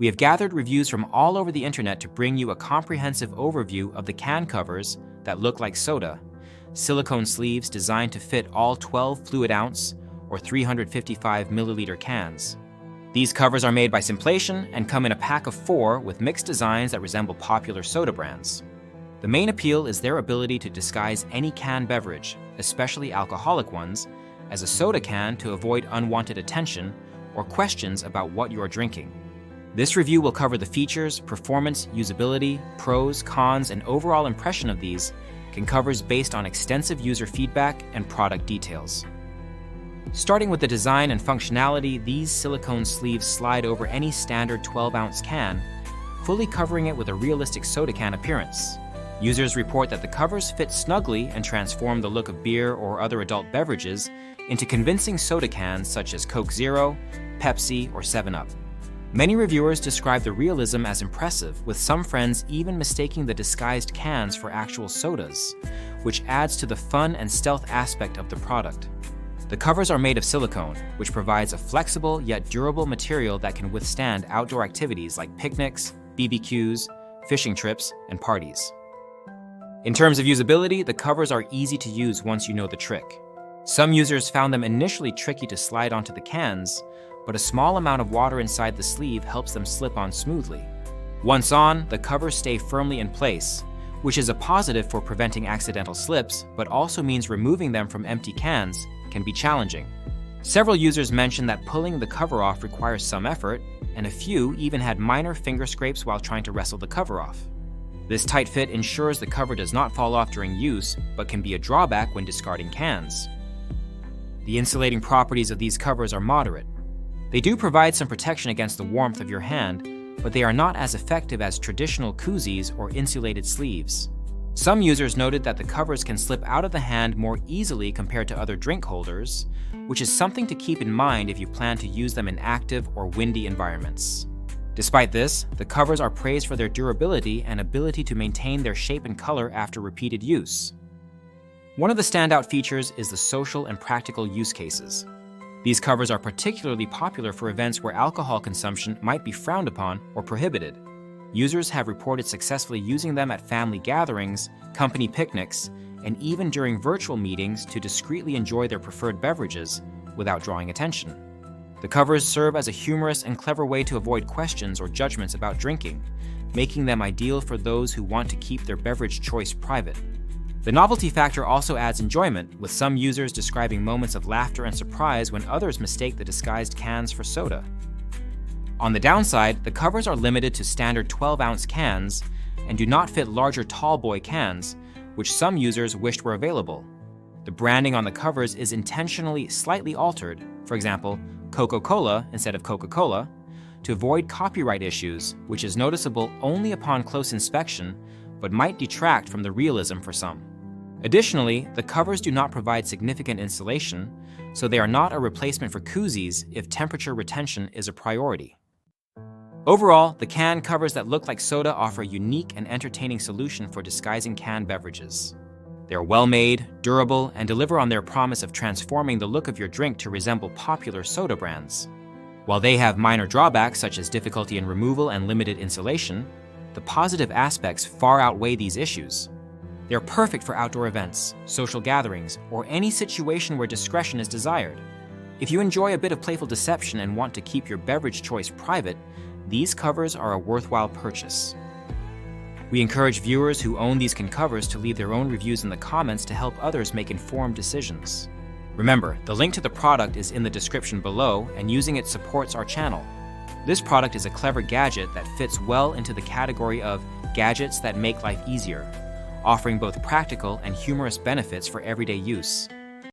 We have gathered reviews from all over the internet to bring you a comprehensive overview of the can covers that look like soda, silicone sleeves designed to fit all 12 fluid ounce or 355 milliliter cans. These covers are made by Simplation and come in a pack of 4 with mixed designs that resemble popular soda brands. The main appeal is their ability to disguise any canned beverage, especially alcoholic ones, as a soda can to avoid unwanted attention or questions about what you are drinking. This review will cover the features, performance, usability, pros, cons, and overall impression of these can covers based on extensive user feedback and product details. Starting with the design and functionality, these silicone sleeves slide over any standard 12-ounce can, fully covering it with a realistic soda can appearance. Users report that the covers fit snugly and transform the look of beer or other adult beverages into convincing soda cans such as Coke Zero, Pepsi, or 7-Up. Many reviewers describe the realism as impressive, with some friends even mistaking the disguised cans for actual sodas, which adds to the fun and stealth aspect of the product. The covers are made of silicone, which provides a flexible yet durable material that can withstand outdoor activities like picnics, BBQs, fishing trips, and parties. In terms of usability, the covers are easy to use once you know the trick. Some users found them initially tricky to slide onto the cans, but a small amount of water inside the sleeve helps them slip on smoothly. Once on, the covers stay firmly in place, which is a positive for preventing accidental slips, but also means removing them from empty cans can be challenging. Several users mentioned that pulling the cover off requires some effort, and a few even had minor finger scrapes while trying to wrestle the cover off. This tight fit ensures the cover does not fall off during use, but can be a drawback when discarding cans. The insulating properties of these covers are moderate. They do provide some protection against the warmth of your hand, but they are not as effective as traditional koozies or insulated sleeves. Some users noted that the covers can slip out of the hand more easily compared to other drink holders, which is something to keep in mind if you plan to use them in active or windy environments. Despite this, the covers are praised for their durability and ability to maintain their shape and color after repeated use. One of the standout features is the social and practical use cases. These covers are particularly popular for events where alcohol consumption might be frowned upon or prohibited. Users have reported successfully using them at family gatherings, company picnics, and even during virtual meetings to discreetly enjoy their preferred beverages without drawing attention. The covers serve as a humorous and clever way to avoid questions or judgments about drinking, making them ideal for those who want to keep their beverage choice private. The novelty factor also adds enjoyment, with some users describing moments of laughter and surprise when others mistake the disguised cans for soda. On the downside, the covers are limited to standard 12-ounce cans and do not fit larger tall boy cans, which some users wished were available. The branding on the covers is intentionally slightly altered, for example, Coca-Cola instead of Coca-Cola, to avoid copyright issues, which is noticeable only upon close inspection, but might detract from the realism for some. Additionally, the covers do not provide significant insulation, so they are not a replacement for koozies if temperature retention is a priority. Overall, the can covers that look like soda offer a unique and entertaining solution for disguising canned beverages. They are well-made, durable, and deliver on their promise of transforming the look of your drink to resemble popular soda brands. While they have minor drawbacks such as difficulty in removal and limited insulation, the positive aspects far outweigh these issues. They are perfect for outdoor events, social gatherings, or any situation where discretion is desired. If you enjoy a bit of playful deception and want to keep your beverage choice private, these covers are a worthwhile purchase. We encourage viewers who own these can covers to leave their own reviews in the comments to help others make informed decisions. Remember, the link to the product is in the description below, and using it supports our channel. This product is a clever gadget that fits well into the category of gadgets that make life easier, offering both practical and humorous benefits for everyday use.